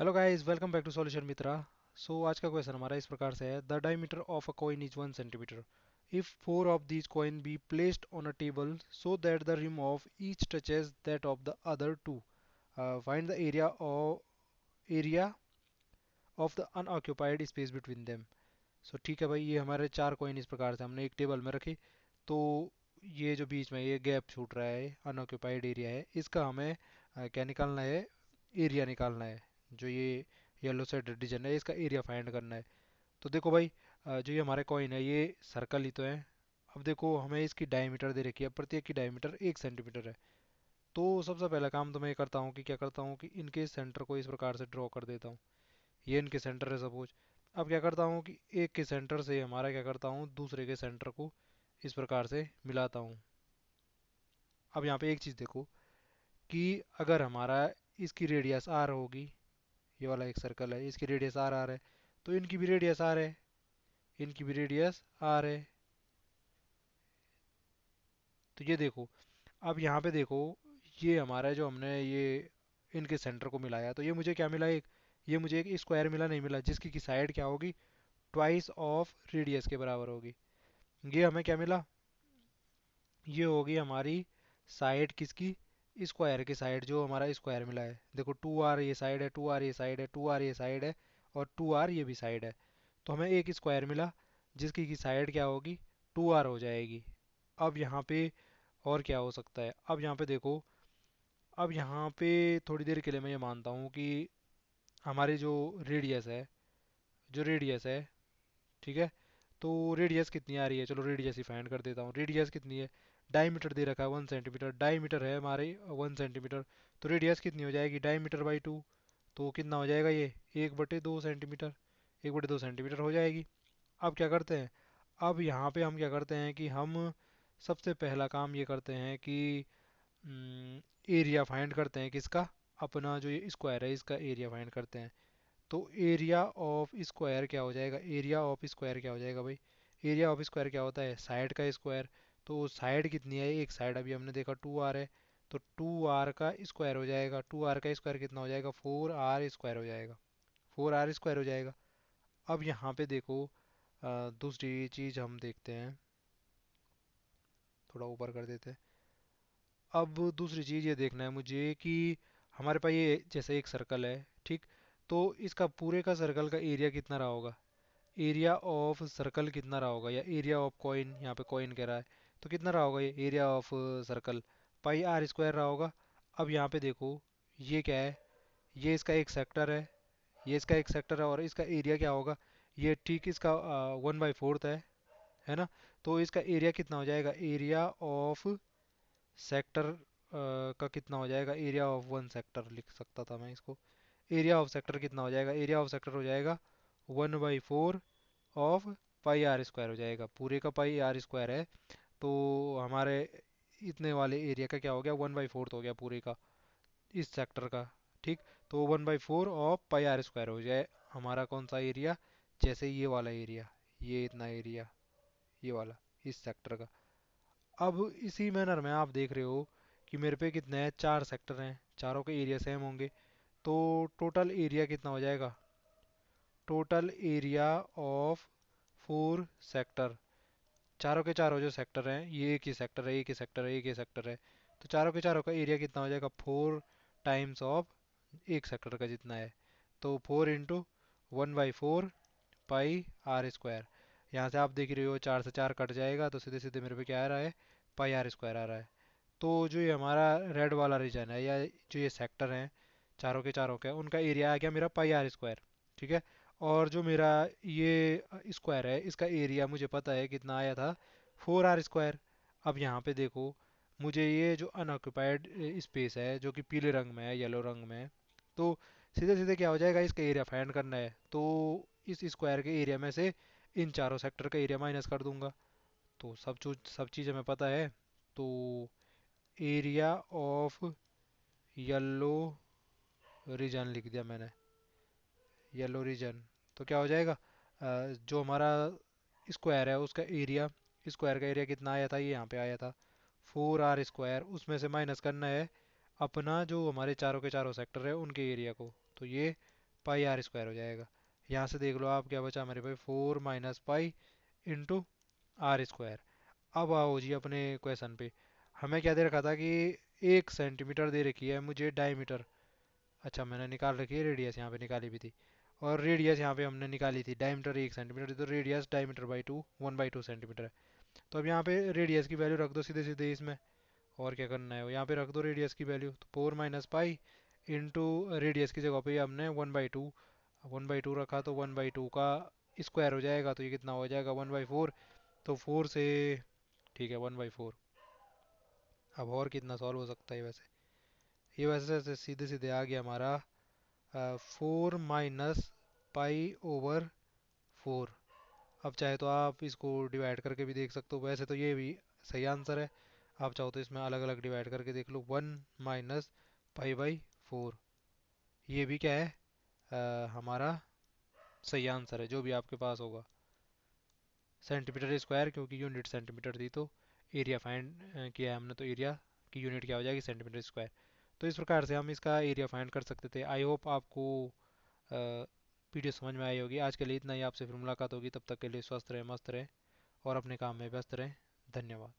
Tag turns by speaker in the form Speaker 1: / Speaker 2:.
Speaker 1: Hello guys, welcome back to solution Mitra. आज का question हमारा इस प्रकार से है। The diameter of a coin is 1 centimetre. If four of these coin be placed on a table so that the rim of each touches that of the other two, find the area of the unoccupied space between them. ठीक है भाई, ये हमारे चार coin इस प्रकार से हमने एक टेबल में रखे। तो ये जो बीच में ये गैप छूट रहा है, अनऑक्यूपाइड एरिया है, इसका हमें क्या निकालना है? एरिया निकालना है। जो ये येलो से डिवीजन है, इसका एरिया फाइंड करना है। तो देखो भाई, जो ये हमारे कॉइन है ये सर्कल ही तो है। अब देखो, हमें इसकी डायमीटर दे रखी है, प्रत्येक की डायमीटर 1 सेंटीमीटर है। तो सबसे पहला काम तो मैं ये करता हूँ कि क्या करता हूँ कि इनके सेंटर को इस प्रकार से ड्रॉ कर देता हूँ। ये इनके सेंटर है सपोज। अब क्या करता हूँ कि एक के सेंटर से हमारा क्या करता हूँ, दूसरे के सेंटर को इस प्रकार से मिलाता हूँ। अब यहाँ पे एक चीज़ देखो कि अगर हमारा इसकी रेडियस आर होगी, ये वाला एक सर्कल है, इसकी रेडियस आर आर है, तो इनकी भी रेडियस आर है, इनकी भी रेडियस आर है। तो ये देखो, अब यहाँ पे देखो, ये हमारा जो हमने ये इनके सेंटर को मिलाया, तो ये मुझे क्या मिला? एक, ये मुझे एक स्क्वायर मिला, नहीं मिला, जिसकी की साइड क्या होगी? ट्वाइस ऑफ रेडियस के बराबर होगी। ये हमें क्या मिला? ये होगी हमारी साइड किसकी? स्क्वायर की साइड, जो हमारा स्क्वायर मिला है। देखो, 2r ये साइड है, 2r ये साइड है, 2r ये साइड है, और 2r ये भी साइड है। तो हमें एक स्क्वायर मिला जिसकी की साइड क्या होगी? 2r हो जाएगी। अब यहाँ पे और क्या हो सकता है? अब यहाँ पे देखो, अब यहाँ पे थोड़ी देर के लिए मैं ये मानता हूँ कि हमारी जो रेडियस है, ठीक है। तो रेडियस कितनी आ रही है? चलो रेडियस ही फाइंड कर देता हूँ। रेडियस कितनी है? डायमीटर दे रखा है 1 सेंटीमीटर, डायमीटर है हमारे 1 सेंटीमीटर। तो रेडियस कितनी हो जाएगी? Diameter by two. तो कितना हो जाएगा ये? 1/2 सेंटीमीटर। 1/2 सेंटीमीटर हो जाएगी। अब क्या करते हैं? अब यहाँ पे हम क्या करते हैं कि हम सबसे पहला काम ये करते हैं कि एरिया फाइंड करते हैं किसका? अपना जो ये स्क्वायर है इसका एरिया फाइंड करते हैं। तो एरिया ऑफ स्क्वायर क्या हो जाएगा? एरिया ऑफ स्क्वायर क्या हो जाएगा भाई? एरिया ऑफ स्क्वायर क्या होता है? साइड का स्क्वायर। तो साइड कितनी है? एक साइड अभी हमने देखा 2r है, तो 2r का स्क्वायर हो जाएगा। 2r का स्क्वायर कितना हो जाएगा? 4r स्क्वायर हो जाएगा। 4r स्क्वायर हो जाएगा। अब यहाँ पे देखो, दूसरी चीज़ हम देखते हैं, थोड़ा ऊपर कर देते हैं। अब दूसरी चीज़ ये देखना है मुझे कि हमारे पास ये जैसे एक सर्कल है, ठीक। तो इसका पूरे का सर्कल का एरिया कितना रहा होगा? एरिया ऑफ सर्कल कितना रहा होगा? या एरिया ऑफ कॉइन, यहाँ पे कॉइन कह रहा है, तो कितना रहा होगा ये area of circle? Pi r square रहा होगा। अब यहाँ पे देखो, ये क्या है? ये इसका एक सेक्टर है, ये इसका एक सेक्टर है, और इसका एरिया क्या होगा? ये ठीक इसका 1/4 है ना? तो इसका एरिया कितना हो जाएगा? एरिया ऑफ सेक्टर का कितना हो जाएगा? एरिया ऑफ 1 सेक्टर लिख सकता था मैं इसको। एरिया ऑफ सेक्टर कितना हो जाएगा? एरिया ऑफ सेक्टर हो जाएगा 1/4 ऑफ पाई आर स्क्वायर हो जाएगा। पूरे का पाई आर स्क्वायर है, तो हमारे इतने वाले एरिया का क्या हो गया? 1/4 हो गया पूरे का, इस सेक्टर का, ठीक। तो 1/4 ऑफ पाई आर स्क्वायर हो जाए हमारा कौन सा एरिया? जैसे ये वाला एरिया, ये इतना एरिया, ये वाला, इस सेक्टर का। अब इसी मैनर में आप देख रहे हो कि मेरे पे कितने हैं? चार सेक्टर हैं, चारों के एरिया सेम होंगे। तो टोटल एरिया कितना हो जाएगा? टोटल एरिया ऑफ 4 सेक्टर, चारों के चारों जो सेक्टर हैं, ये एक ही सेक्टर है, एक ही सेक्टर है, एक ही सेक्टर है। तो चारों के चारों का एरिया कितना हो जाएगा? 4 टाइम्स ऑफ एक सेक्टर का जितना है। तो 4 इंटू 1/4 पाई आर स्क्वायर। यहाँ से आप देख रहे हो 4 से 4 कट जाएगा, तो सीधे सीधे मेरे पे क्या आ रहा है? पाई आर स्क्वायर आ रहा है। तो जो ये हमारा रेड वाला रीजन है, या जो ये सेक्टर हैं चारों के चारों का, उनका एरिया आ गया मेरा पाई आर स्क्वायर, ठीक है। और जो मेरा ये स्क्वायर है, इसका एरिया मुझे पता है कितना आया था? 4r square. अब यहाँ पे देखो, मुझे ये जो अनऑक्यूपाइड स्पेस है जो कि पीले रंग में है, येलो रंग में है, तो सीधे सीधे क्या हो जाएगा? इसका एरिया फाइंड करना है। तो इस स्क्वायर के एरिया में से इन चारों सेक्टर का एरिया माइनस कर दूंगा। तो सब चीज़ हमें पता है। तो एरिया ऑफ येलो रीजन लिख दिया मैंने, येलो रीजन। तो क्या हो जाएगा? जो हमारा स्क्वायर है उसका एरिया, स्क्वायर का एरिया कितना आया था? ये यहाँ पे आया था 4r स्क्वायर। उसमें से माइनस करना है अपना जो हमारे चारों के चारों सेक्टर है उनके एरिया को। तो ये पाई आर स्क्वायर हो जाएगा। यहाँ से देख लो आप, क्या बचा मेरे भाई, 4 - पाई इंटू आर स्क्वायर। अब आओ जी अपने क्वेश्चन पे। हमें क्या दे रखा था कि 1 सेंटीमीटर दे रखी है मुझे डायमीटर। अच्छा, मैंने निकाल रखी है रेडियस, यहाँ पे निकाली भी थी। और रेडियस यहाँ पे हमने निकाली थी, डायमीटर 1 सेंटीमीटर थी, तो radius diameter by two 1/2 centimetre है। तो अब यहाँ पे रेडियस की वैल्यू रख दो सीधे सीधे इसमें। और क्या करना है, यहाँ पे रख दो रेडियस की वैल्यू, तो 4 - पाई इंटू रेडियस की जगह पे हमने 1/2, 1/2 रखा तो 1/2 का स्क्वायर हो जाएगा, तो ये कितना हो जाएगा 1/4। तो 4 से, ठीक है 1/4। अब और कितना सॉल्व हो सकता है वैसे, ये वैसे से सीधे सीधे आ गया हमारा 4 - पाई/4। अब चाहे तो आप इसको डिवाइड करके भी देख सकते हो, वैसे तो ये भी सही आंसर है। आप चाहो तो इसमें अलग अलग डिवाइड करके देख लो, 1 - पाई/4। ये भी क्या है, हमारा सही आंसर है, जो भी आपके पास होगा। सेंटीमीटर स्क्वायर, क्योंकि यूनिट सेंटीमीटर थी, तो एरिया फाइंड किया है हमने, तो एरिया की यूनिट क्या हो जाएगी, सेंटीमीटर स्क्वायर। तो इस प्रकार से हम इसका एरिया फाइंड कर सकते थे। आई होप आपको वीडियो समझ में आई होगी। आज के लिए इतना ही, आपसे फिर मुलाकात होगी, तब तक के लिए स्वस्थ रहें, मस्त रहें और अपने काम में व्यस्त रहें। धन्यवाद।